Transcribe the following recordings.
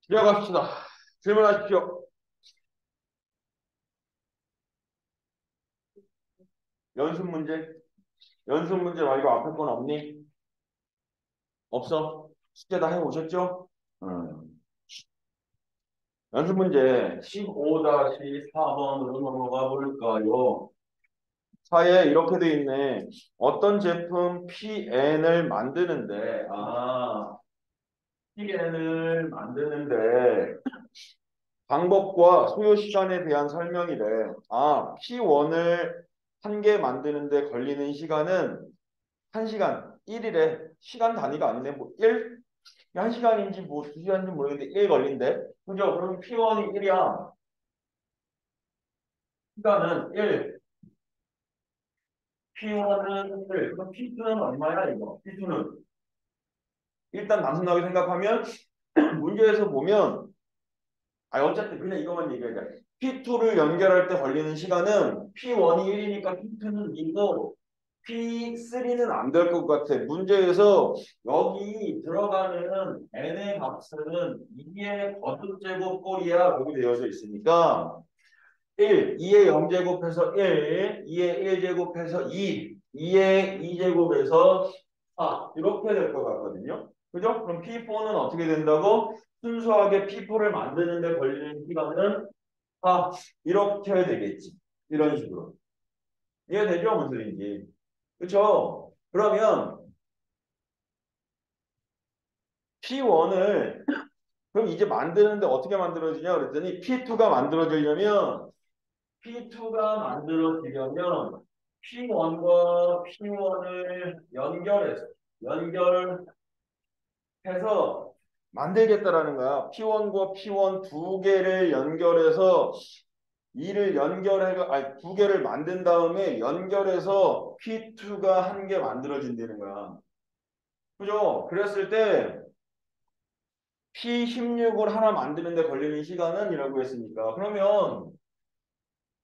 시작합시다. 질문하십시오. 연습 문제. 연습 문제 말고 앞에 건 없니? 없어? 숙제 다 해오셨죠? 연습 문제 15-4번으로 넘어가 볼까요? 사에 이렇게 돼 있네. 어떤 제품 PN을 만드는데, PN을 만드는데, 방법과 소요 시간에 대한 설명이래. P1을 한 개 만드는데 걸리는 시간은 1시간, 1일에 시간 단위가 아니네. 뭐 1? 1시간인지 뭐 2시간인지 모르겠는데 1 걸린대. 그죠? 그럼 P1이 1이야. 시간은 1. P1은 1. 그럼 P2는 얼마야 이거? P2는 일단 단순하게 생각하면 문제에서 보면 어쨌든 그냥 이것만 얘기하자. P2를 연결할 때 걸리는 시간은 P1이 1이니까 P2는 2고 P3는 안 될 것 같아. 문제에서 여기 들어가는 n의 값은 2의 거듭제곱 꼴이야. 여기 되어져 있으니까 1, 2의 0제곱해서 1, 2의 1제곱해서 2, 2의 2제곱해서 4 이렇게 될 것 같거든요. 그죠? 그럼 P4는 어떻게 된다고? 순수하게 P4를 만드는데 걸리는 시간은 이렇게 되겠지. 이런 식으로. 이해되죠? 무슨 소리인지. 그렇죠? 그러면 P1을 그럼 이제 만드는데 어떻게 만들어지냐 그랬더니 P2가 만들어지려면 P1과 P1을 연결해서 만들겠다라는 거야. P1과 P1 두 개를 연결해서 이를 두 개를 만든 다음에 연결해서 P2가 한 개 만들어진다는 거야. 그죠? 그랬을 때 P16을 하나 만드는데 걸리는 시간은 이라고 했으니까. 그러면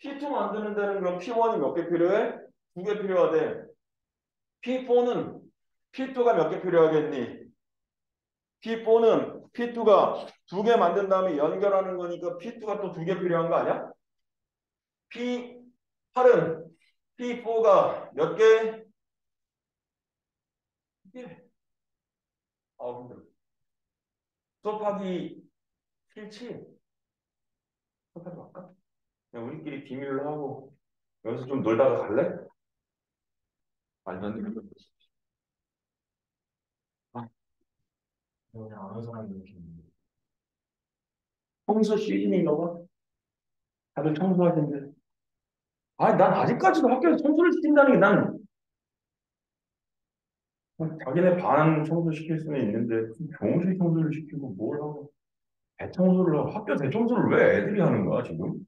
P2 만드는 데는 그럼 P1이 몇 개 필요해? 두 개 필요하대. P4는 P2가 몇 개 필요하겠니? P4는 P2가 두 개 만든 다음에 연결하는 거니까 P2가 또 두 개 필요한 거 아니야? P8은 P4가 몇 개? 예. 힘들어. 수업하기 싫지? 수업하지 말까? 그냥 우리끼리 비밀로 하고 여기서 좀 놀다가 갈래? 말도 안 되는 거. 아, 그냥 아는 사람이 이렇게 있는데. 청소 시즌인가 봐. 다들 청소할 텐데. 난 아직까지도 학교에서 청소를 시킨다는 게 난 자기네 반 청소 시킬 수는 있는데 교무실 청소를 시키고 뭘 하고 대청소를 하고 학교 대청소를 왜 애들이 하는 거야 지금?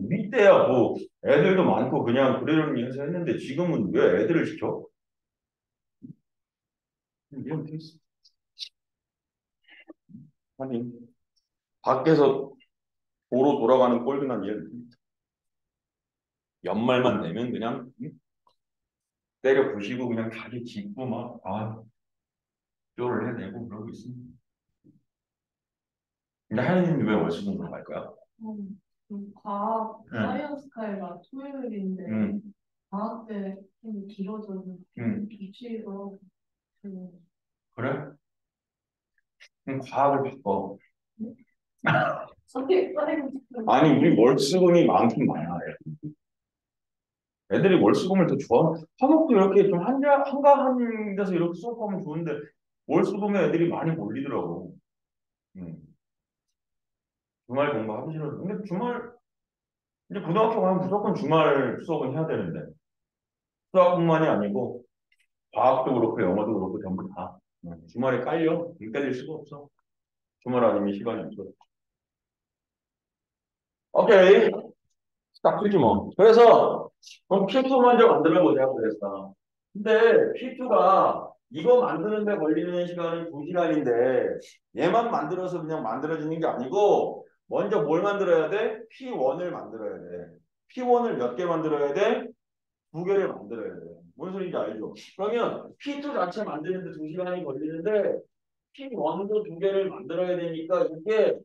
우리 때야 뭐 애들도 많고 그냥 그러려니 해서 했는데 지금은 왜 애들을 시켜? 이런 케이스. 아니 밖에서 도로 돌아가는 꼴도 난 이해를 못해. 연말만 되면 그냥 때려 부시고 그냥 자기 짓고 막 쪼를 해내고 그러고 있습니다. 근데 하연이는 왜 월수금으로 갈 거야? 과학 응. 사이언스 과외가 토요일인데 응. 방학 때 좀 길어져서 응. 일주일로 그래? 그럼 과학을 바꿔. 선택하는 아니 우리 월수금이 많긴 많아. 애들이 월수금을 더 좋아. 화목도 이렇게 좀 한가한 데서 이렇게 수업하면 좋은데 월수금에 애들이 많이 몰리더라고. 음. 주말 공부하기 싫어. 근데 주말 이제 고등학교 가면 무조건 주말 수업은 해야 되는데 수학뿐만이 아니고 과학도 그렇고 영어도 그렇고 전부 다 주말에 깔려. 안 깔릴 수가 없어. 주말 아니면 시간이 없어. 오케이. 딱 그지 뭐. 그래서 그럼 P2 먼저 만들어 보자고 그랬어. 근데 P2가 이거 만드는데 걸리는 시간은 2시간인데 얘만 만들어서 그냥 만들어지는 게 아니고 먼저 뭘 만들어야 돼? P1을 만들어야 돼. P1을 몇 개 만들어야 돼? 두 개를 만들어야 돼. 뭔 소리인지 알죠? 그러면 P2 자체 만드는데 2시간이 걸리는데 P1도 두 개를 만들어야 되니까 이게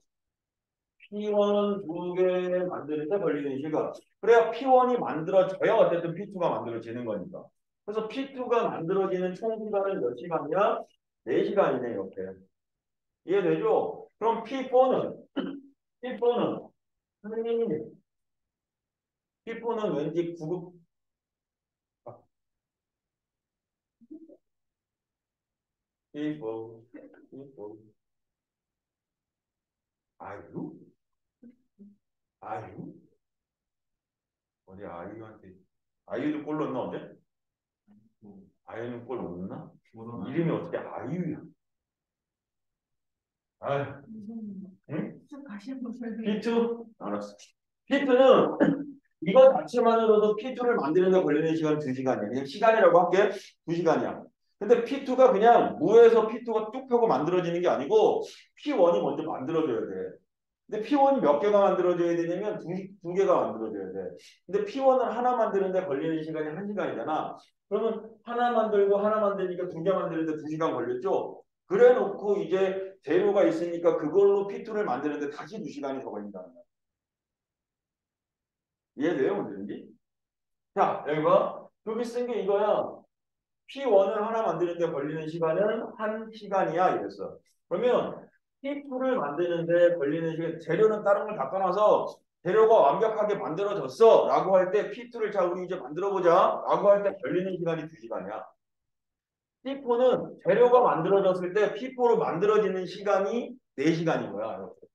P1은 두 개 만드는데 걸리는 시간. 그래야 P1이 만들어져야 어쨌든 P2가 만들어지는 거니까. 그래서 P2가 만들어지는 총 시간은 몇 시간이야? 4시간이네 이렇게. 이해되죠? 그럼 P4는 선생님 P4는 왠지 구급 P4 P4 아유? 아유? 어디 아이유한테 아이유도 골 넣었나 어제? 아이유는 골 넣었나? 이름이 어떻게 아이유야? 아유, 응? 다시 한번 설명해. P2? 알았어. P2는 이거 자체만으로도 P2를 만드는 데 걸리는 시간 2시간이야. 그냥 시간이라고 할게. 2시간이야. 근데 P2가 그냥 무에서 P2가 뚝 펴고 만들어지는 게 아니고 P1이 먼저 만들어져야 돼. 근데 P1이 몇 개가 만들어져야 되냐면 두 개가 만들어져야 돼. 근데 P1을 하나 만드는데 걸리는 시간이 1시간이잖아. 그러면 하나 만들고 하나 만드니까 두 개 만드는데 2시간 걸렸죠? 그래 놓고 이제 재료가 있으니까 그걸로 P2를 만드는데 다시 2시간이 더 걸린다는 거야. 이해돼요? 문제인지? 자, 여기 봐. 여기 쓴 게 이거야. P1을 하나 만드는데 걸리는 시간은 1시간이야. 이랬어. 그러면 P2를 만드는데 걸리는 시간, 재료는 다른 걸 다 떠나서 재료가 완벽하게 만들어졌어. 라고 할 때 P2를 자, 우리 이제 만들어보자. 라고 할 때 걸리는 시간이 2시간이야. P4는 재료가 만들어졌을 때 P4로 만들어지는 시간이 4시간인 거야. 이렇게.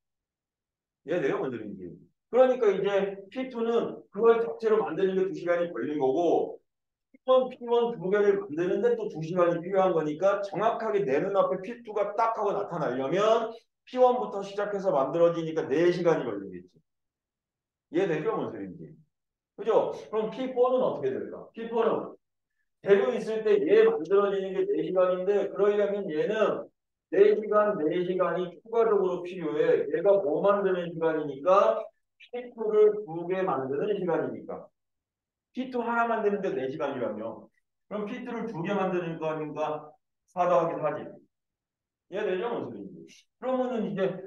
이해돼요? 뭔지. 그러니까 이제 P2는 그걸 자체로 만드는 게 2시간이 걸린 거고 P1 두 개를 만드는데 또 2시간이 필요한 거니까 정확하게 내 눈앞에 P2가 딱 하고 나타나려면 P1부터 시작해서 만들어지니까 4시간이 걸리겠지. 이해되죠? 뭔 소리인지. 그죠? 그럼 P4는 어떻게 될까? P4는 재료 있을 때 얘 만들어지는 게 4시간인데 그러려면 얘는 4시간, 4시간이 추가적으로 필요해. 얘가 뭐 만드는 시간이니까 P2를 두 개 만드는 시간이니까. P2 하나 만드는데 4시간이라며. 그럼 P2를 두 개 만드는 거니까 4 더하기 4지. 이해되죠? 무슨 소리인지. 그러면은 이제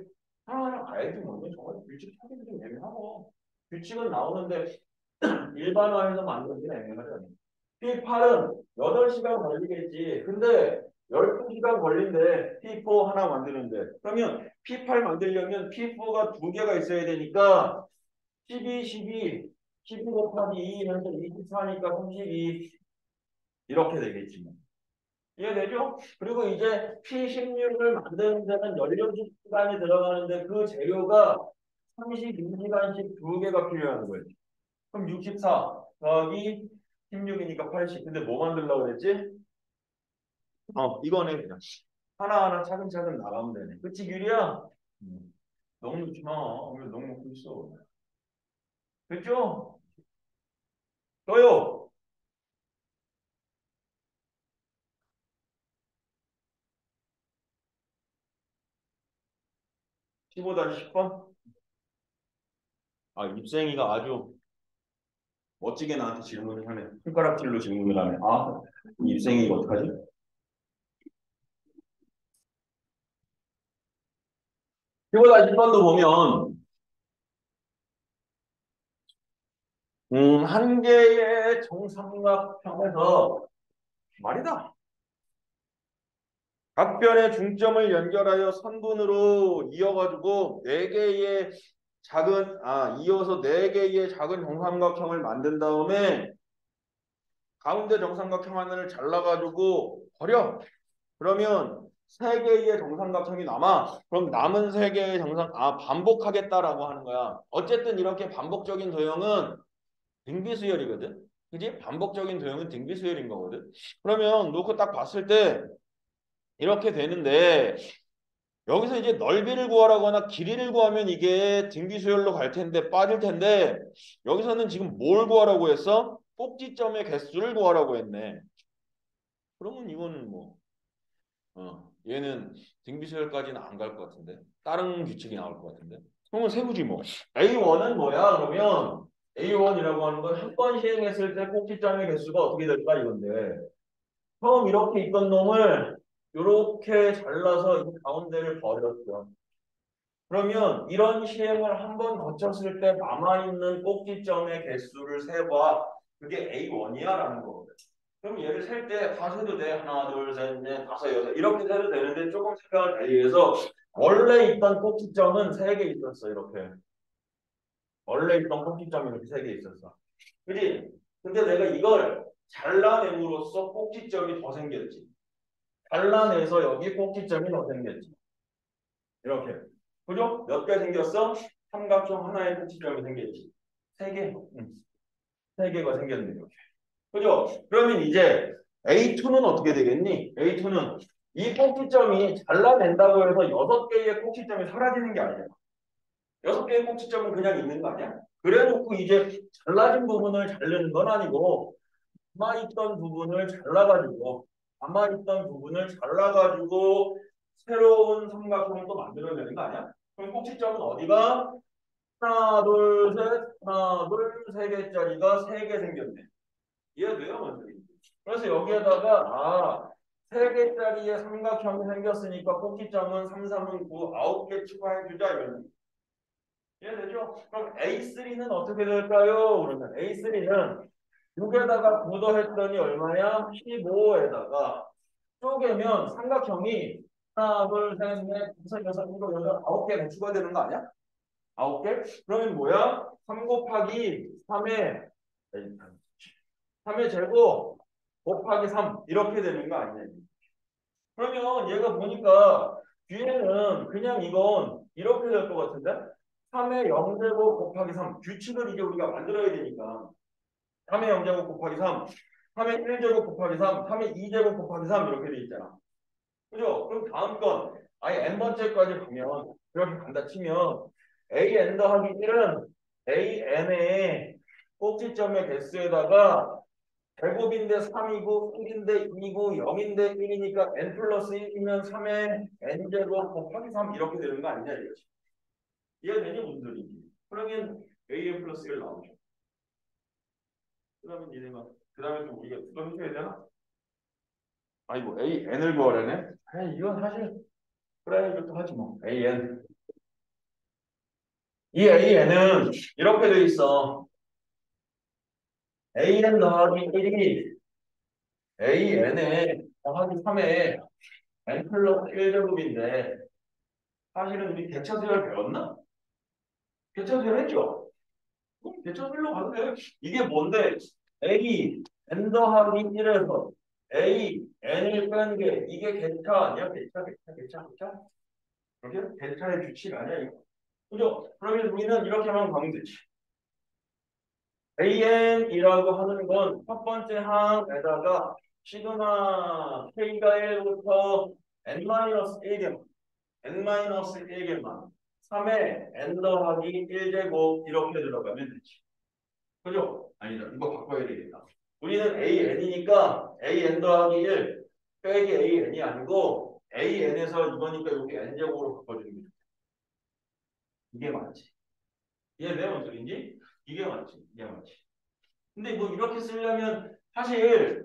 하나하나 가야지 뭐. 이건 정말 규칙 찾기도 좀 애매하고. 규칙은 나오는데 일반화해서 만들기는 애매하잖아요. P8은 8시간 걸리겠지. 근데 12시간 걸린대. P4 하나 만드는데. 그러면 P8 만들려면 P4가 두 개가 있어야 되니까 12 곱하기 2 해서 24니까 32 이렇게 되겠지. 뭐. 이해되죠? 그리고 이제 P16을 만드는 데는 연료 시간이 들어가는데 그 재료가 32시간씩 두 개가 필요한 거예요. 그럼 64 더하기 16이니까 80. 근데 뭐 만들려고 그랬지? 이거네 그냥. 하나하나 차근차근 나가면 되네. 그치 규리야? 너무 넣지 마. 왜 너무 넣고 있어? 됐죠? 저요. 15-10번? 아, 입생이가 아주 멋지게 나한테 질문을 하네. 손가락질로 질문을 하네. 아, 입생이가 어떡하지? 15-10번도 보면 한 개의 정삼각형에서 말이다. 각 변의 중점을 연결하여 선분으로 이어가지고 이어서 네 개의 작은 정삼각형을 만든 다음에 가운데 정삼각형 하나를 잘라가지고 버려. 그러면 세 개의 정삼각형이 남아. 그럼 남은 세 개의 반복하겠다라고 하는 거야. 어쨌든 이렇게 반복적인 도형은 등비수열이거든. 그지? 반복적인 도형은 등비수열인 거거든. 그러면 놓고 딱 봤을 때 이렇게 되는데 여기서 이제 넓이를 구하라거나 길이를 구하면 이게 등비수열로 갈 텐데 빠질 텐데 여기서는 지금 뭘 구하라고 했어? 꼭지점의 개수를 구하라고 했네. 그러면 이거는 뭐 얘는 등비수열까지는 안 갈 것 같은데 다른 규칙이 나올 것 같은데 그러면 세우지 뭐. A1은 뭐야? 그러면 A1이라고 하는 건 한 번 시행했을 때 꼭지점의 개수가 어떻게 될까 이건데 처음 이렇게 있던 놈을 요렇게 잘라서 이 가운데를 버렸죠. 그러면 이런 시행을 한 번 거쳤을 때 남아있는 꼭지점의 개수를 세봐. 그게 A1이야 라는 거거든. 그럼 얘를 셀 때 다 세도 돼. 하나, 둘, 셋, 넷, 다섯, 여섯 이렇게 세도 되는데 조금 생각을 달리해서 원래 있던 꼭지점은 세 개 있었어. 이렇게. 원래 있던 꼭지점이 이렇게 세 개 있었어. 그지? 근데 내가 이걸 잘라냄으로써 꼭지점이 더 생겼지. 잘라내서 여기 꼭지점이 더 생겼지. 이렇게. 그죠? 몇 개 생겼어? 삼각형 하나의 꼭지점이 생겼지. 세 개. 세 개가 생겼네. 이렇게. 그죠? 그러면 이제 A2는 어떻게 되겠니? A2는 이 꼭지점이 잘라낸다고 해서 여섯 개의 꼭지점이 사라지는 게 아니야. 여섯 개의 꼭지점은 그냥 있는 거 아니야? 그래 놓고 이제 잘라진 부분을 자르는 건 아니고 남아있던 부분을 잘라가지고 새로운 삼각형을 또 만들어내는 거 아니야? 그럼 꼭지점은 어디가? 하나, 둘, 셋, 하나, 둘, 세 개짜리가 세 개 생겼네. 이해돼요, 먼저? 그래서 여기에다가 세 개짜리의 삼각형이 생겼으니까 꼭지점은 3, 3은 9, 9개 추가해주자 이런. 이해되죠? 그럼 A3는 어떻게 될까요? 그러면 A3는 6에다가 9 더했더니 얼마야? 15에다가 쪼개면 삼각형이 하나, 둘, 셋, 넷, 다섯, 여섯, 일곱, 여덟, 9개 배수가 되는 거 아니야? 9개? 그러면 뭐야? 3 곱하기 3의 제곱 곱하기 3 이렇게 되는 거 아니냐? 그러면 얘가 보니까 뒤에는 그냥 이건 이렇게 될 것 같은데 3의 0제곱 곱하기 3 규칙을 이제 우리가 만들어야 되니까 3의 0제곱 곱하기 3 3의 1제곱 곱하기 3 3의 2제곱 곱하기 3 이렇게 돼 있잖아. 그죠? 그럼 다음 건 아예 n번째까지 가면 이렇게 간다 치면 an 더하기 1은 an의 꼭지점의 개수에다가 제곱인데 3이고 1인데 2고 0인데 1이니까 n 플러스 1이면 3의 n제곱 곱하기 3 이렇게 되는 거 아니냐 이거지. 이해되니 무슨 소리인지. 그러면 an 플러스 1 나오죠. 그러면 얘네가 그 다음에 좀 우리가 수정해줘야 되나? 아이고 an을 구하려네. 이건 사실 그래 이것도 하지 뭐. an 이 an은 이렇게 돼 있어. an 더하기 1이 an에 더하기 3에 n 플러스 1제곱인데 사실은 우리 대차수열 배웠나? 대차수열 했죠? 대차수열로 가도 돼. 이게 뭔데? A n 더하기 1에서 A n을 빼는 게 이게 대차 아니야? 대차? 그게 대차의 규칙 아니야 이거? 그죠? 그러면 우리는 이렇게만 가면 되지. AN이라고 하는 건 첫 번째 항에다가 시그마 K가 1부터 N-1개만 N-1개만 3에 N 더하기 1제곱 이렇게 들어가면 되지. 그죠? 아니다. 이거 바꿔야 되겠다. 우리는 AN이니까 AN 더하기 1 빼기 AN이 아니고 AN에서 이거니까 이렇게 N제곱으로 바꿔주는 거죠. 이게 맞지. 이게 뭔 소리인지? 이게 맞지. 근데 뭐 이렇게 쓰려면 사실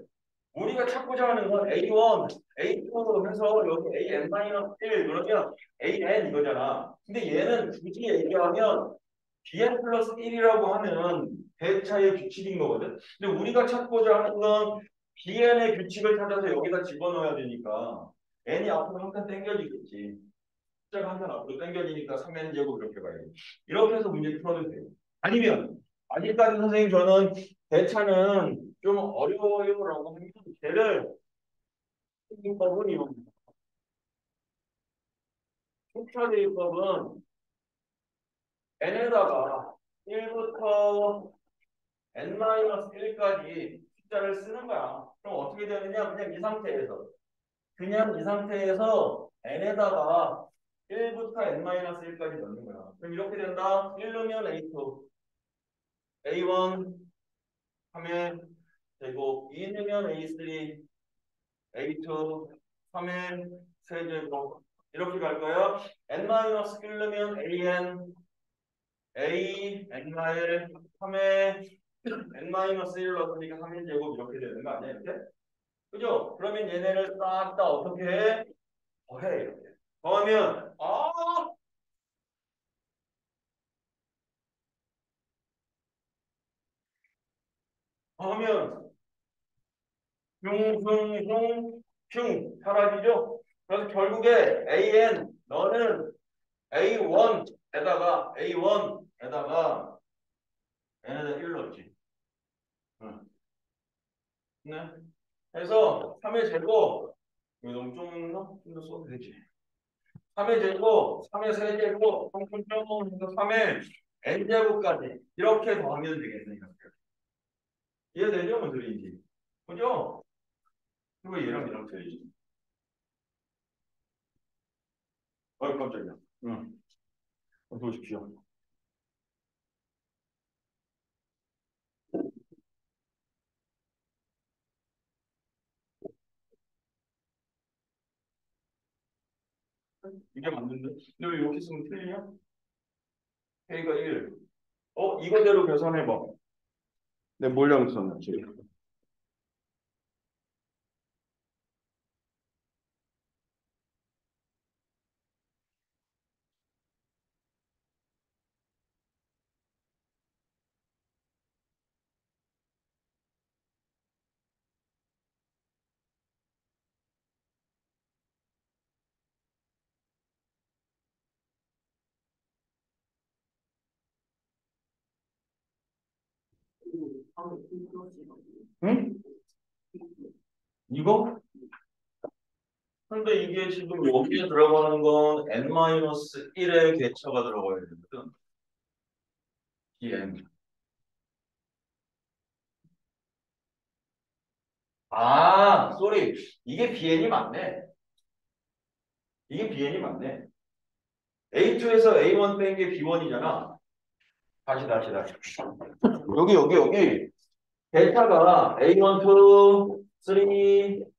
우리가 찾고자 하는 건 A1, A2로 해서 여기 AN-1 그러면 AN 이거잖아. 근데 얘는 굳이 얘기하면 BN 플러스 1이라고 하는 대차의 규칙인 거거든. 근데 우리가 찾고자 하는 건 BN의 규칙을 찾아서 여기다 집어넣어야 되니까 N이 앞으로 한 칸 당겨지겠지. 숫자가 한 칸 앞으로 당겨지니까 3N 제곱 이렇게 가야 돼. 이렇게 해서 문제 풀어도 돼요. 아니면 아직까지 선생님 저는 대차는 좀 어려워요라고 하면 걔를 대입법은 이겁니다. 숫자 대입법은 n에다가 1부터 n-1까지 숫자를 쓰는 거야. 그럼 어떻게 되느냐? 그냥 이 상태에서 n에다가 1부터 n-1까지 넣는 거야. 그럼 이렇게 된다. 1 넣으면 A2, A1 하면 되고 2 넣으면 A3, A2, 3의 세제곱 이렇게 갈 거예요. n-1 넣으면 AN, A, n-1, 3의 n-1 넣었으니까 3의 제곱 이렇게 되는 거 아니야? 이렇게? 그죠? 그러면 얘네를 싹 다 어떻게 해? 더해 이렇게. 더하면 더하면 흉 사라지죠? 그래서 결국에 AN 너는 A1에다가 얘네들 1 넣지. 응. 네. 그래서 3의 제곱 이거 너무 좀 더 써도 되지. 3의 제곱, 3의 세제곱, 3의 n제곱까지 이렇게 더하면 되겠네. 이렇게. 이해되죠? 무슨 소리인지. 그죠? 그리고 얘랑 틀리지. 깜짝이야. 응. 어서 오십시오. 이게 맞는데? 근데 왜 이렇게 쓰면 틀리냐? K가 1. 이거대로 계산해봐. 내 몰량 썼는지. 응? 이거? 근데 이게 지금 여기에 들어가는 건 n-1의 객차가 들어가야 되거든. bn. 쏘리. 이게 bn이 맞네. 이게 bn이 맞네. A2에서 A1 뺀 게 B1이잖아. 다시. 여기. 델타가 A1, 2, 3,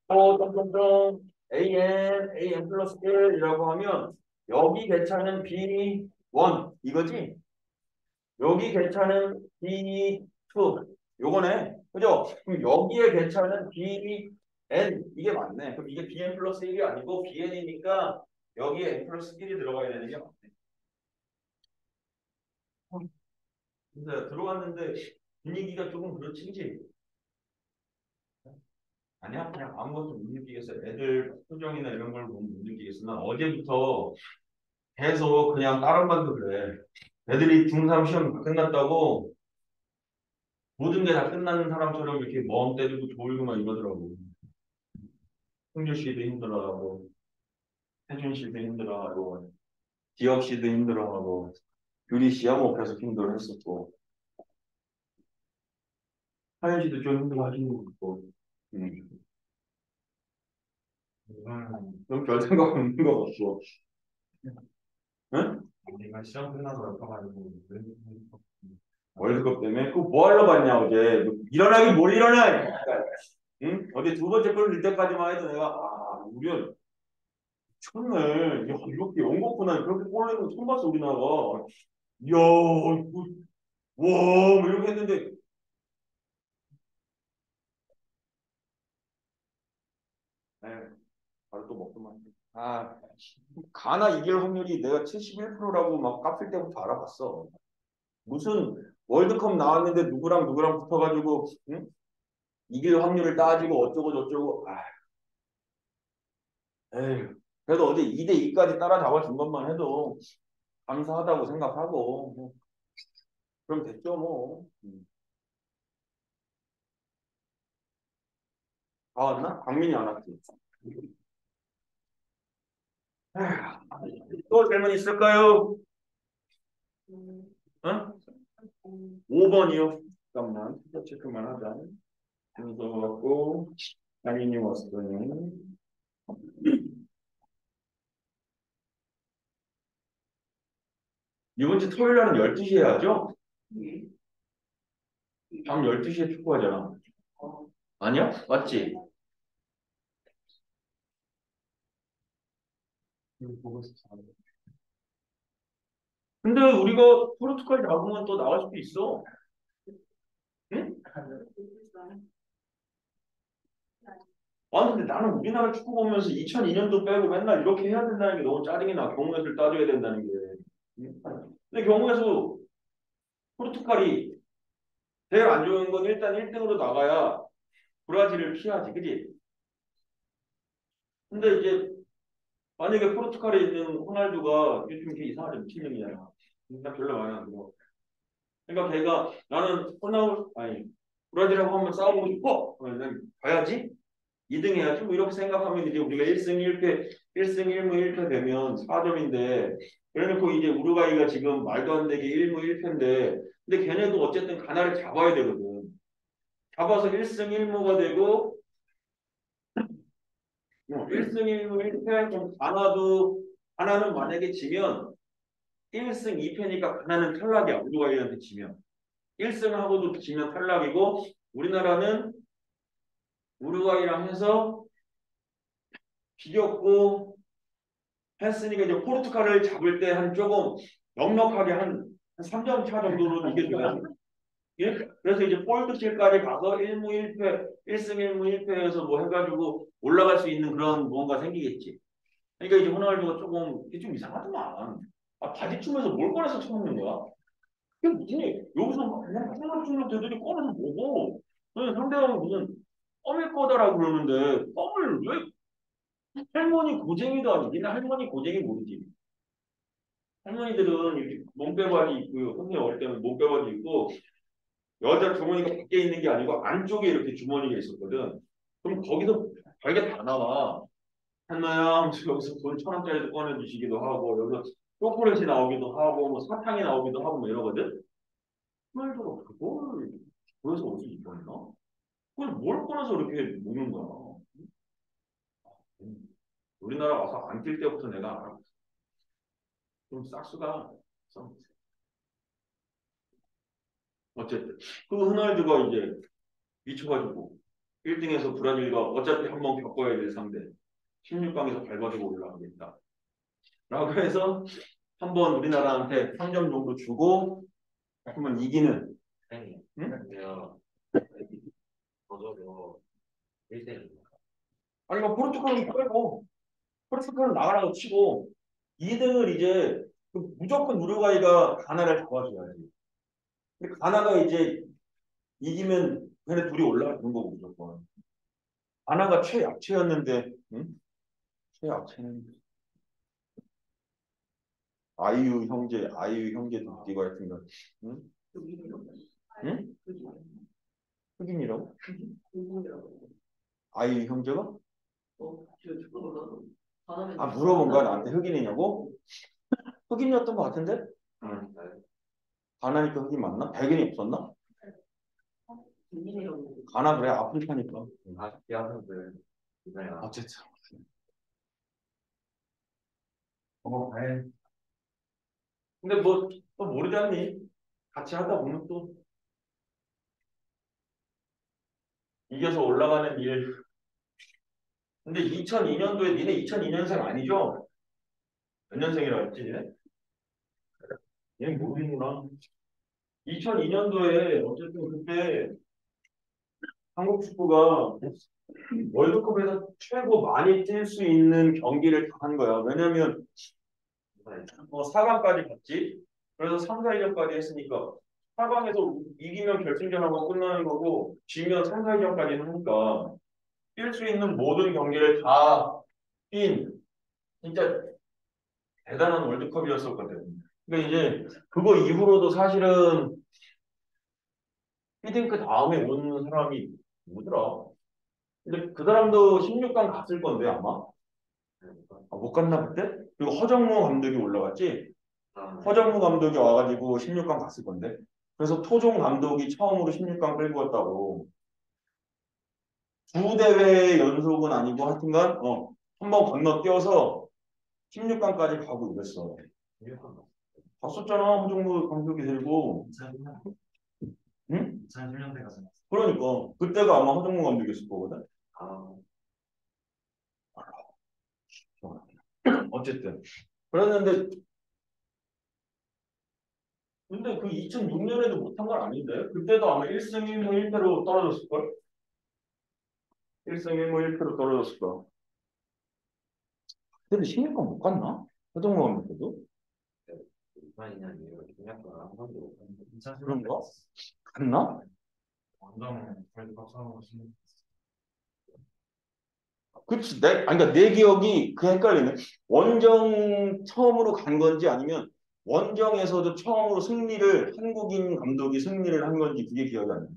4, 점점점, AN 플러스 1이라고 하면 여기 개차는 B1 이거지? 여기 개차는 B2 요거네. 그죠? 그럼 여기에 개차는 BN 이게 맞네. 그럼 이게 BN 플러스 1이 아니고 BN이니까 여기에 N 플러스 1이 들어가야 되는 게 맞네. 근데 들어왔는데 분위기가 조금 그렇지, 그지? 아니야, 그냥 아무것도 못 느끼겠어. 애들 표정이나 이런 걸 보면 못 느끼겠어. 난 어제부터 계속 그냥 다른 반도 그래. 애들이 중3 시험 다 끝났다고 모든 게 다 끝나는 사람처럼 이렇게 멍 때리고 졸고만 이러더라고. 승주 씨도 힘들어하고, 혜준 씨도 힘들어하고, 기혁 씨도 힘들어하고, 유리 씨야 뭐 계속 힘들어했었고, 하연 씨도 좀 힘들어하시는 것 같고. 음. 그럼 별 생각 없는 거 같고. 응? 내가 시험 끝나고 옆가가지고 월드컵 때문에 그거 뭐 하러 봤냐 어제 뭐 일어나긴 뭘 일어나 응? 어제 두 번째 골 넣을 때까지만 해도 내가 우리 미쳤네 야 이렇게 연거구나 그렇게 골 넣는 거 처음 봤어 우리나라가 이야 와뭐 이렇게 했는데 에 바로 또 먹고만 가나 이길 확률이 내가 71%라고 막 깎을 때부터 알아봤어 무슨 월드컵 나왔는데 누구랑 붙어가지고 응? 이길 확률을 따지고 어쩌고 저쩌고 에휴, 그래도 어제 2대2까지 따라잡아준 것만 해도 감사하다고 생각하고, 그럼 됐죠, 뭐. 다 왔나? 강민이 안 왔지. 또 질문 있을까요? 어? 5번이요. 잠깐만, 숫자 체크만 하자. 순서 갖고, 강민이 왔어요. 이번 주 토요일 날은 12시에 하죠? 밤 12시에 축구하잖아. 아니야? 맞지? 이거 보고 싶어. 근데 우리가 포르투갈 잡으면 또 나갈 수도 있어. 응? 아, 근데 나는 우리나라 축구 보면서 2002년도 빼고 맨날 이렇게 해야 된다는 게 너무 짜증이 나. 경우의 수를 따져야 된다는 게. 근데 경우의 수 포르투갈이 제일 안 좋은 건 일단 1등으로 나가야 브라질을 피하지. 그지? 근데 이제 만약에 포르투갈에 있는 호날두가 요즘 걔 이상하게 미친놈이잖아. 그러니까 별로 많이 안 들어. 그러니까 걔가 나는 호날두 아니 브라질하고 한번 싸워보고 싶어. 그러면 가야지. 2등 해야지. 뭐 이렇게 생각하면 이제 우리가 1승 1패, 1승 1무 1패 되면 4점인데 그래놓고 이제 우루과이가 지금 말도 안 되게 1무 1패인데 근데 걔네도 어쨌든 가나를 잡아야 되거든. 잡아서 1승 1무가 되고 1승 1무 1패 좀 가나는 만약에 지면 1승 2패니까 가나는 탈락이야. 우루과이한테 지면. 1승하고도 지면 탈락이고 우리나라는 우루과이랑 해서 비겼고 했으니까 이제 포르투갈을 잡을 때 한 조금 넉넉하게 한 3점 차 정도로 이겨줘야 예? 그래서 이제 폴드킬까지 가서 1무 1패, 1승 1무 1패에서 뭐 해가지고 올라갈 수 있는 그런 무언가 생기겠지. 그러니까 이제 호날두가 조금 이게 좀 이상하더만. 아, 바지춤에서 뭘 꺼내서 쳐먹는 거야? 이게 무슨 일? 여기서 막 그냥 충격충격 되더니 꺼내서 뭐고? 상대방은 무슨 껌일 거다라고 그러는데 껌을 왜 할머니 고쟁이도 아니고 니네 할머니 고쟁이 모르지. 할머니들은 이렇게 몸빼바지 입고 선생님 어릴 때는 몸빼바지 입고 여자 주머니가 밖에 있는 게 아니고 안쪽에 이렇게 주머니가 있었거든. 그럼 거기서 별게 다 나와. 한나야 하면서 여기서 돈 1,000원짜리도 꺼내주시기도 하고 여기서 초콜릿이 나오기도 하고 뭐 사탕이 나오기도 하고 뭐 이러거든. 그래서 그걸 그래서 어디서 입었나? 그걸 뭘 꺼내서 이렇게 먹는 거야. 우리나라 와서 안 뛸 때부터 내가 알아. 좀 싹수가 있어. 어쨌든 그 호날두가 이제 미쳐가지고 1등에서 브라질과 어차피 한 번 겪어야 될 상대 16강에서 밟아주고 올라가겠다. 라고 해서 한번 우리나라한테 3점 정도 주고 한번 이기는 네. 응? 근데요, 저도 1대1. 아니 뭐 포르투갈은 빼고 포르투갈은 나가라고 치고 2등을 이제 무조건 우루과이가 가나를 잡아줘야지. 근데 가나가 이제 이기면 걔네 둘이 올라가는 거고 무조건. 가나가 최약체였는데 응? 최약체는 아이유 형제 도끼가 같은 거. 응? 응? 흑인이라고? 아이유 형제가? 아 물어본 거야 나한테 흑인이냐고? 흑인이었던 것 같은데? 응. 가나니까 흑인 맞나? 백인이 없었나? 가나 그래 아프리카니까. 응. 아쉽게 하는데, 이거야. 어쨌든. 다행. 근데 뭐 또 모르지 않니? 같이 하다 보면 또 이겨서 올라가는 일. 근데 2002년도에 니네 2002년생 아니죠? 몇 년생이라고 했지 니네? 얘는 모르는구나. 2002년도에 어쨌든 그때 한국 축구가 월드컵에서 최고 많이 뛸 수 있는 경기를 다 한 거야. 왜냐면 4강까지 갔지. 그래서 3, 4위전까지 했으니까 4강에서 이기면 결승전하고 끝나는 거고 지면 3, 4위전까지 하니까 뛸 수 있는 모든 경기를 다 뛴 진짜 대단한 월드컵이었었거든. 그러니까 이제 그거 이후로도 사실은 히딩크 다음에 온 사람이 누구더라? 근데 그 사람도 16강 갔을 건데 아마 아, 못 갔나 그때? 그리고 허정무 감독이 올라갔지. 허정무 감독이 와가지고 16강 갔을 건데. 그래서 토종 감독이 처음으로 16강 끌고 왔다고. 두 대회 연속은 아니고 하여튼간 한 번 건너뛰어서 16강까지 가고 이랬어. 봤었잖아 허정무 감독이 들고. 2010년, 응? 2010년대 가서. 그러니까 그때가 아마 허정무 감독이었을 거거든. 아, 어쨌든 그랬는데 근데 그 2006년에도 못한 건 아닌데 그때도 아마 1승 1무 1패로 떨어졌을걸? 1승 1무 1패로 떨어졌을 거야. 그때도 16강 못 갔나? 허정만 그때도? 이만이냐 이거 중요한 한 번도 그런가? 갔나? 완전 월드컵 처음으로 신는 그치. 아니, 그러니까 내 기억이 그 헷갈리네. 원정 처음으로 간 건지 아니면 원정에서도 처음으로 승리를, 한국인 감독이 승리를 한 건지 그게 기억이 안 나.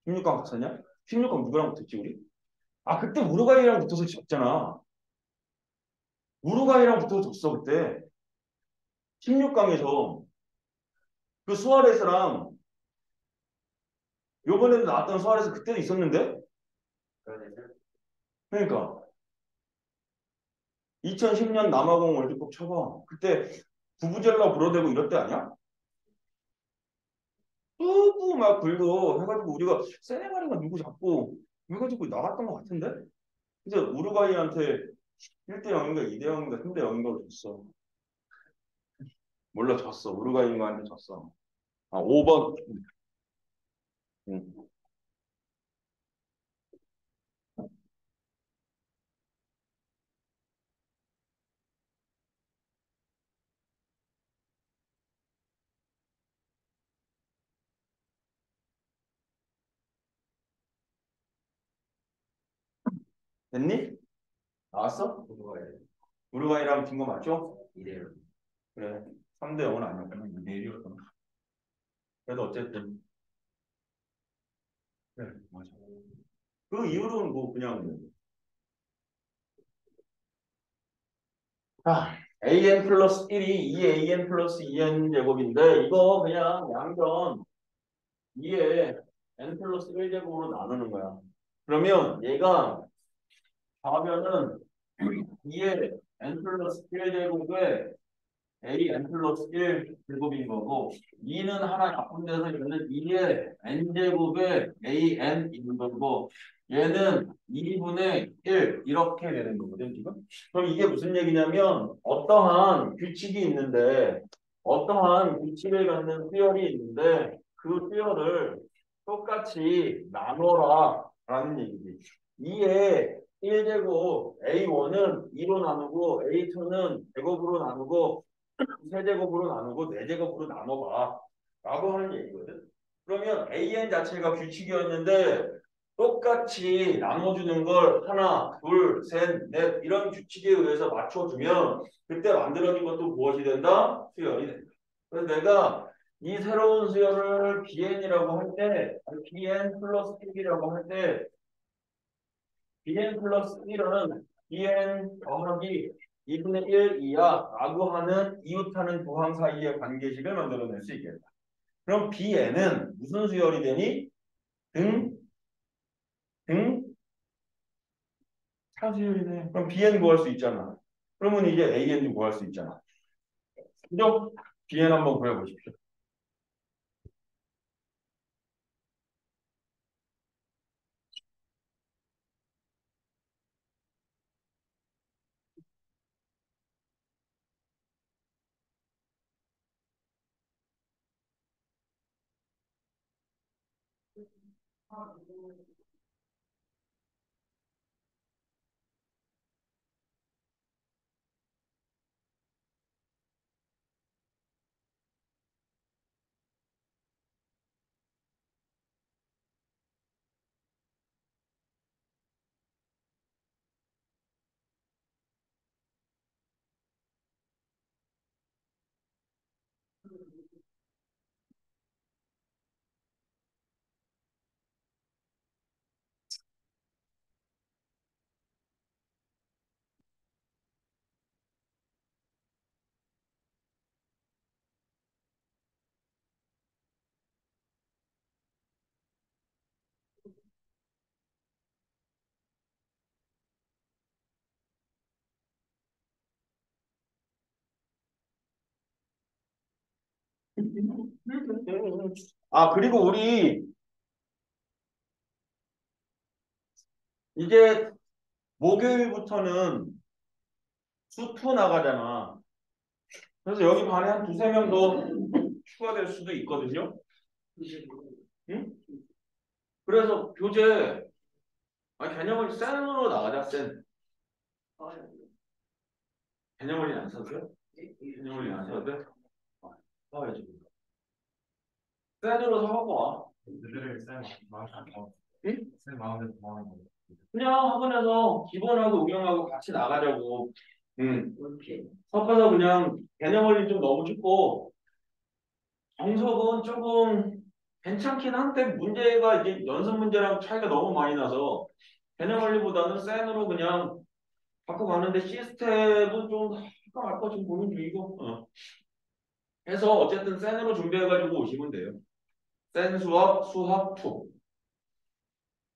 16강 갔었냐? 16강 누구랑 붙었지, 우리? 아, 그때 우루과이랑 붙어서 졌잖아. 우루과이랑 붙어서 졌어, 그때. 16강에서. 그 수아레스랑 요번에도 나왔던 수아레스 그때도 있었는데? 그래서 그러니까. 2010년 남아공 월드컵 쳐봐. 그때 부부젤라 불어대고 이럴 때 아니야? 뿌뿌 막 불고 해가지고 우리가 세네갈인가 누구 잡고 해가지고 나갔던 것 같은데? 그래서 우루과이한테 1대 0인가 2대 0인가 3대 0인가 졌어. 몰라 졌어. 우루과이인가한테 졌어. 아 5번. 응. 됐니? 나왔어? 그거에 우루과이랑 진 거 맞죠? 이래요. 그래. 3대 0은 아니었구나. 2대 1이었구나. 그래도 어쨌든. 그래, 맞아. 그 이후로는 뭐 그냥 아, an 플러스 1이 2an 플러스 2n 제곱인데 이거 그냥 양변 2에 n 플러스 1제곱으로 나누는 거야. 그러면 얘가 좌변은 2에 n 플러스 1제곱에 a n 플러스 1 제곱인 거고 2는 하나 약분돼서 얘는 2의 n제곱에 a n인 거고 얘는 2분의 1 이렇게 되는 거거든 지금. 그럼 이게 무슨 얘기냐면 어떠한 규칙이 있는데 어떠한 규칙을 갖는 수열이 있는데 그 수열을 똑같이 나눠라 라는 얘기지. 2의 1제곱 A1은 2로 나누고 A2는 제곱으로 나누고 세제곱으로 나누고 네제곱으로 나눠봐 라고 하는 얘기거든. 그러면 AN 자체가 규칙이었는데 똑같이 나눠주는 걸 하나, 둘, 셋, 넷 이런 규칙에 의해서 맞춰주면 그때 만들어진 것도 무엇이 된다? 수열이 된다. 그래서 내가 이 새로운 수열을 BN이라고 할 때, BN 플러스 1이라고 할 때, BN 플러스 1은 BN 더하기 2분의 1 이하 라고 하는 이웃하는 부항 사이의 관계식을 만들어낼 수 있겠다. 그럼 BN은 무슨 수열이 되니? 등, 등, 차수열이네. 그럼 BN 구할 수 있잖아. 그러면 이제 AN도 구할 수 있잖아. 그죠? BN 한번 구해보십시오. 아, 그리고 우리 이제 목요일부터는 수투 나가잖아. 그래서 여기 반에 한 두세 명 더 추가될 수도 있거든요. 응? 그래서 교재 아니 개념을 센으로 나가자 센. 개념을 안 써도 돼? 개념을 안 써도 돼? 써야지. 센으로 사갖고 와. 늘을 쌤 마음대로 응? 쌤 마음대로 정하는 거. 그냥 학원에서 기본하고 응용하고 같이 나가자고. 섞어서 그냥 개념 원리 좀 너무 쉽고 정석은 조금 괜찮긴 한데 문제가 이제 연습 문제랑 차이가 너무 많이 나서 개념 원리보다는 센으로 그냥 갖고 가는데 시스템은 좀 할까 말까 좀 고민 중이고 해서 어쨌든 센으로 준비해가지고 오시면 돼요. 센 수학, 수학 2.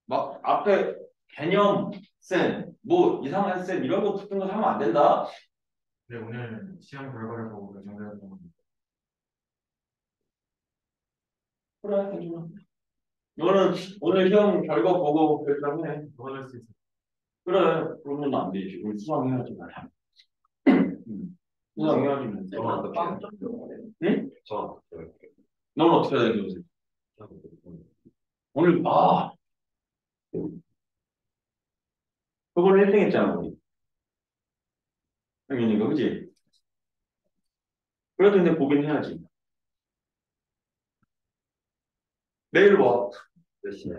막 앞에 개념 센, 뭐 이상한 센 이런 거 붙은 거 하면 안 된다. 근데 오늘 시험 결과를 보고 정리를 보고 그래, 괜찮아. 너는 오늘 시험 결과 보고 결정해. 도와줄 수 있어. 그래, 그러면 안 되지. 우리 수상해야지. 수상해야지. 저는 어떻게 응? 저 넌 어떻게 해야 되는지. 오늘, 그걸 1등 했잖아, 우리. 형님이가, 그지? 그래도 근데 보긴 해야지. 내일 봐. 몇 시에?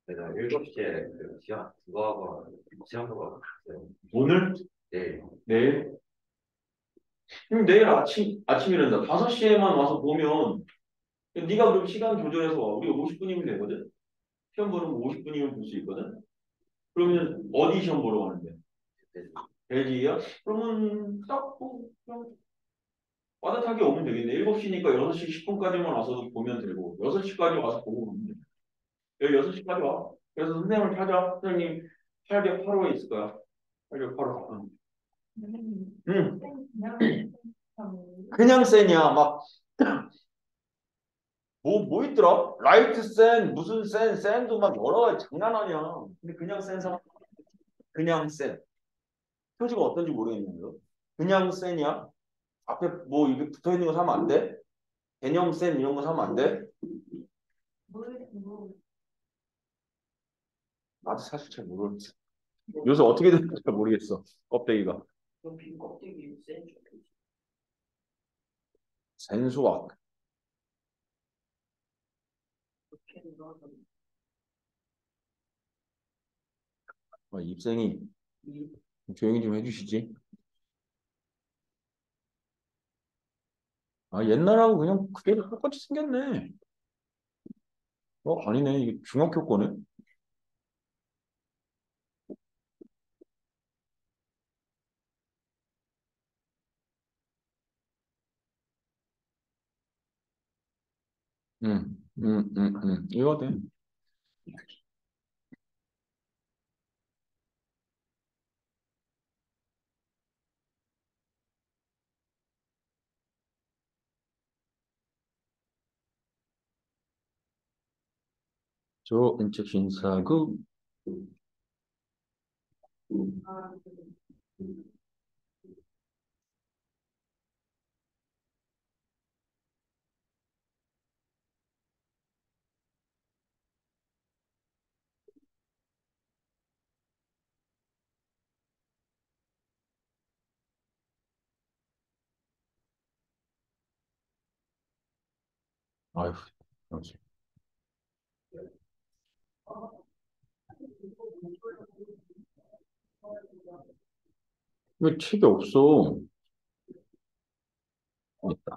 내가 7시에 그 시험 그거하고 시험 보고 갔어요. 오늘? 내일. 내일? 그럼 내일 아침이란다. 5시에만 와서 보면, 네가 그럼 시간 조절해서 와. 우리 50분이면 되거든? 시험 보는 거 50분이면 볼 수 있거든? 그러면 어디 시험 보러 가는데? 대지야? 그러면 딱 그냥 빠듯하게 오면 되겠네. 7시니까 6시 10분까지만 와서 보면 되고 6시까지 와서 보고 가면 돼. 여기 6시까지 와. 그래서 선생님을 찾아. 선생님 808호에 있을 거야. 808호. 응. 그냥 센이야. 막 뭐 있더라? 라이트 센, 무슨 센, 센도 막 여러 가지 장난 아니야. 근데 그냥 센 사람, 그냥 센. 표지가 어떤지 모르겠는데요. 그냥 센이야. 앞에 뭐 이게 붙어 있는 거 사면 안 돼? 개념 센 이런 거 사면 안 돼? 나도 사실 잘 모르겠어. 요새 어떻게 되는지 잘 모르겠어. 껍데기가. 빈 껍데기 센 센수학. 좋게 넣어서 입생이 조용히 좀 해주시지. 옛날하고 그냥 그게 똑같이 생겼네. 아니네. 이게 중학교 거네. 이거 돼. 저 인적 신사고. 아휴. 그렇지. 왜 책이 없어? 있다.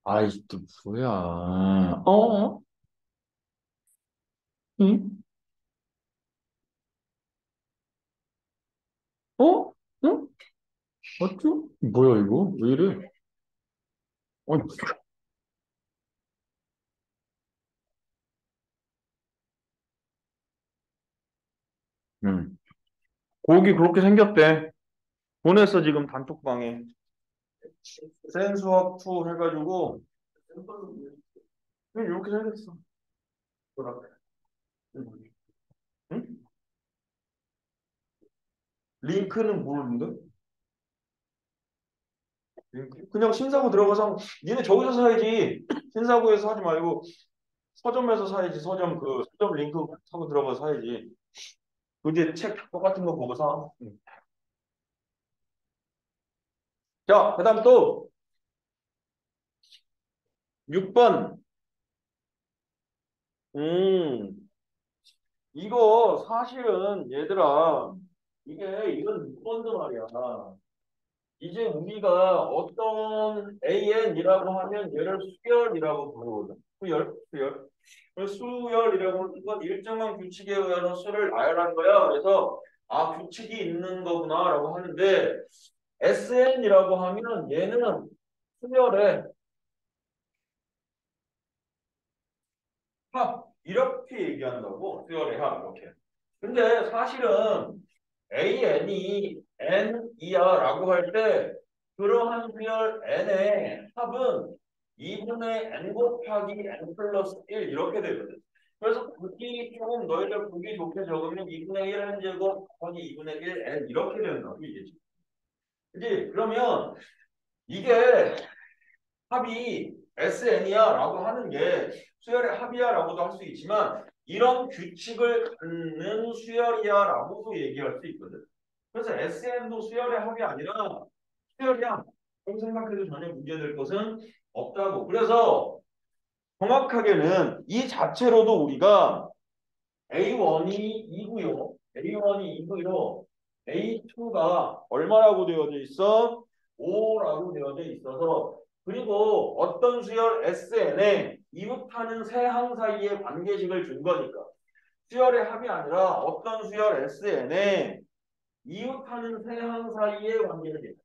아이, 또 뭐야. 어? 응? 어? 응? 맞죠? 뭐야, 이거? 왜 이래? 아니, 응. 곡이 그렇게 생겼대. 보냈어, 지금 단톡방에. 센수학 2 해가지고, 그냥 이렇게 생겼어. 뭐라 그래? 응? 링크는 모르는데? 그냥 신사고 들어가서, 니네 저기서 사야지. 신사고에서 하지 말고, 서점에서 사야지. 서점 링크 사고 들어가서 사야지. 그게 책 똑같은 거 보고 사. 응. 자, 그 다음 또, 6번. 음, 이거 사실은 얘들아, 이건 6번도 말이야. 이제 우리가 어떤 AN이라고 하면 얘를 수열이라고 부르거든. 수열. 그래서 수열이라고 하는 건 일정한 규칙에 의해서 수를 나열한 거야. 그래서 아, 규칙이 있는 거구나라고 하는데 SN이라고 하면 얘는 수열의 합 이렇게 얘기한다고. 수열의 합 이렇게. 근데 사실은 AN이 N이야라고 할 때 그러한 수열 N의 합은 2분의 N 곱하기 N 플러스 1 이렇게 되거든. 그래서 굳이 조금 너희들 보기 좋게 적으면 2분의 1 N제곱 곱하기 2분의 1 N 이렇게 된다고 이게. 그지? 그러면 이게 합이 SN이야라고 하는 게 수열의 합이야라고도 할 수 있지만 이런 규칙을 갖는 수열이야라고도 얘기할 수 있거든. 그래서 SN도 수열의 합이 아니라 수열이야. 그렇게 생각해도 전혀 문제될 것은 없다고. 그래서 정확하게는 이 자체로도 우리가 A1이 2고요. A1이 2고요. A2가 얼마라고 되어져 있어? 5라고 되어져 있어서 그리고 어떤 수열 SN에 이웃하는 세 항 사이의 관계식을 준 거니까 수열의 합이 아니라 어떤 수열 SN에 이웃하는 세 항 사이의 관계식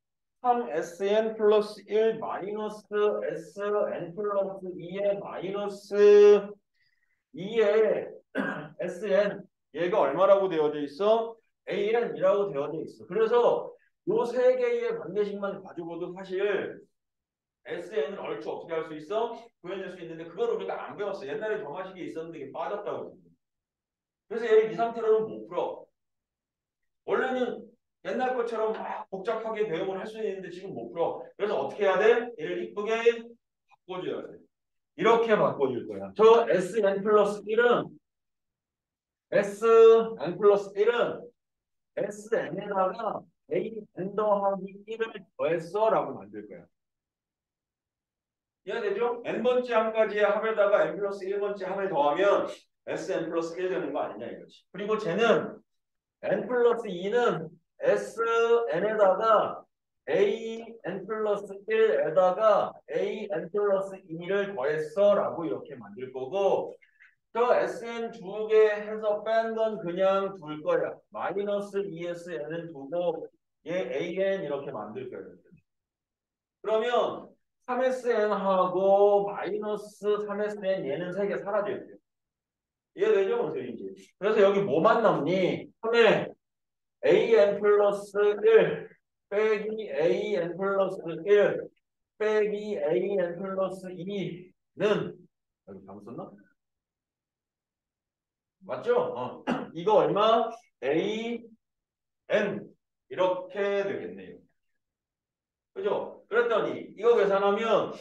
3SN 플러스 1 마이너스 SN 플러스 2의 마이너스 2의 SN 얘가 얼마라고 되어져 있어? AN이라고 되어져 있어. 그래서 요 세 개의 관계식만 가지고도 사실 SN을 얼추 어떻게 할 수 있어? 구해낼 수 있는데 그걸 우리가 안 배웠어. 옛날에 정화식이 있었는데 이게 빠졌다고. 그래서 얘를 이 상태로는 못 풀어. 원래는 옛날 것처럼 막 복잡하게 배움을 할 수 있는데 지금 못 풀어. 그래서 어떻게 해야 돼? 얘를 이쁘게 바꿔줘야 돼. 이렇게 바꿔줄 거야. 저 SN 플러스 1은 SN 플러스 1은 SN에다가 AN 더하기 1을 더했어 라고 만들 거야. 이해되죠? n번째 항까지의 합에다가 n 플러스 1번째 합을 더하면 sn 플러스 1 되는 거 아니냐 이거지. 그리고 쟤는 n 플러스 2는 sn에다가 an 플러스 1에다가 an 플러스 2를 더했어 라고 이렇게 만들 거고 저 sn 두 개 해서 뺀 건 그냥 둘 거야. 마이너스 2sn은 두고 얘 an 이렇게 만들 거야. 그러면 3SN하고 마이너스 3SN 얘는 세 개 사라져 있대요. 이해되죠? 선생님? 그래서 여기 뭐만 남니? 3에 AN 플러스 1 빼기 AN 플러스 1 빼기 AN 플러스 2는 여기 잘못 썼나? 맞죠? 이거 얼마? AN 이렇게 되겠네요. 그죠? 그랬더니 이거 계산하면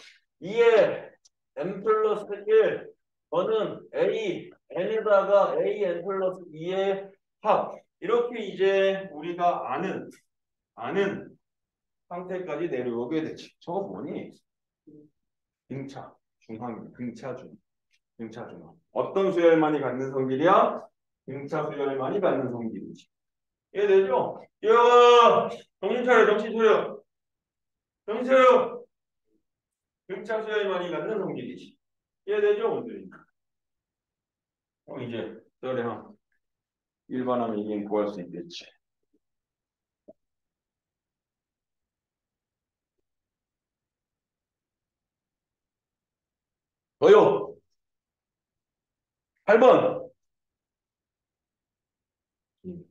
2에 n 플러스 1 저는 a n에다가 a n 플러스 2의 합 이렇게 이제 우리가 아는 상태까지 내려오게 되지. 저거 뭐니? 등차 중항 등차 중항 어떤 수열만이 갖는 성질이야? 등차 수열만이 갖는 성질이지. 이해되죠? 야 정신 차려 정신 차려 정신 차려 등차 수열만이 갖는 성질이지. 이해되죠, 오늘은? 이제 썰이랑 일반하면 이게 구할 수 있겠지. 더요. 8번.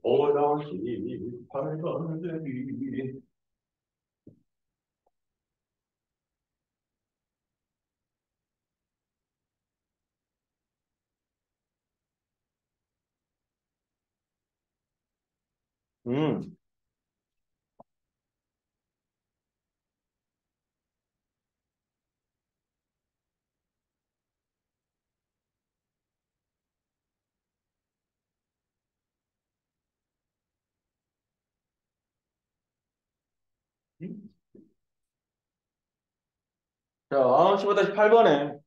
오다시 8번 되기. 음. 자, 15-8번에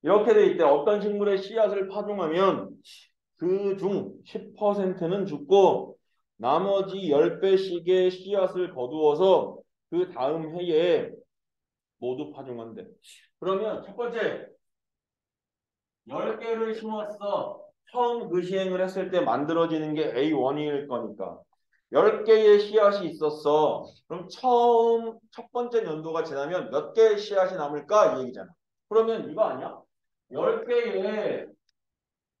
이렇게 돼 있대. 어떤 식물의 씨앗을 파종하면 그 중 10%는 죽고 나머지 10배씩의 씨앗을 거두어서 그 다음 해에 모두 파종한대. 그러면 첫 번째 10개를 심었어. 처음 그 시행을 했을 때 만들어지는 게 A1일 거니까 10개의 씨앗이 있었어. 그럼 처음 첫 번째 연도가 지나면 몇 개의 씨앗이 남을까? 이 얘기잖아. 그러면 이거 아니야? 10개의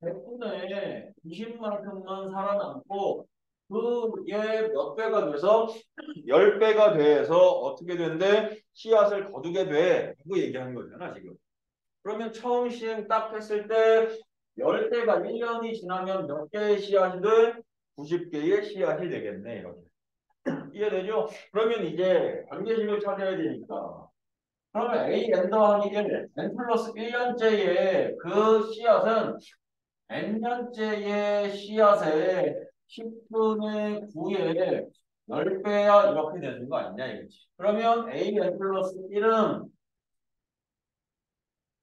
100분의 90만큼만 살아남고 그게 몇 배가 돼서 10배가 돼서 어떻게 된대? 씨앗을 거두게 돼. 그거 얘기하는 거잖아, 지금. 그러면 처음 시행 딱 했을 때 10개가 1년이 지나면 몇 개의 씨앗이 돼? 90개의 씨앗이 되겠네. 이렇게. 이해되죠? 그러면 이제 관계식을 찾아야 되니까. 그러면 A n 더하기 1, n 플러스 1년째의 그 씨앗은 n년째의 씨앗의 10분의 9에 10배야 이렇게 되는 거 아니냐 이거지. 그러면 A n 플러스 1은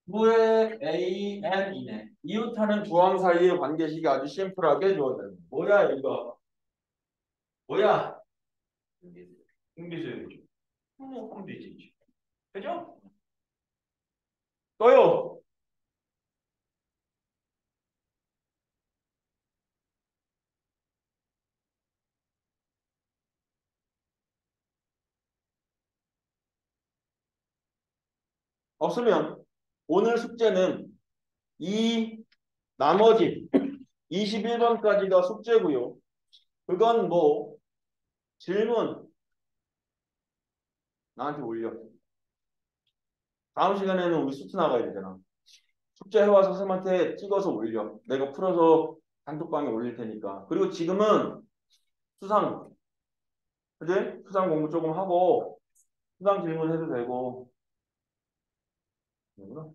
9의 A n이네. 이웃하는 주황 사이의 관계식이 아주 심플하게 주어졌네. 뭐야 이거? 뭐야? 흥비수열이죠. 흥비수열이지. 그죠? 또요. 없으면 오늘 숙제는 이 나머지 21번까지가 숙제고요. 그건 뭐 질문 나한테 올려. 다음 시간에는 우리 수트 나가야 되잖아. 숙제 해와서 선생님한테 찍어서 올려. 내가 풀어서 단톡방에 올릴 테니까. 그리고 지금은 수상, 그지? 수상 공부 조금 하고 수상 질문 해도 되고. 응.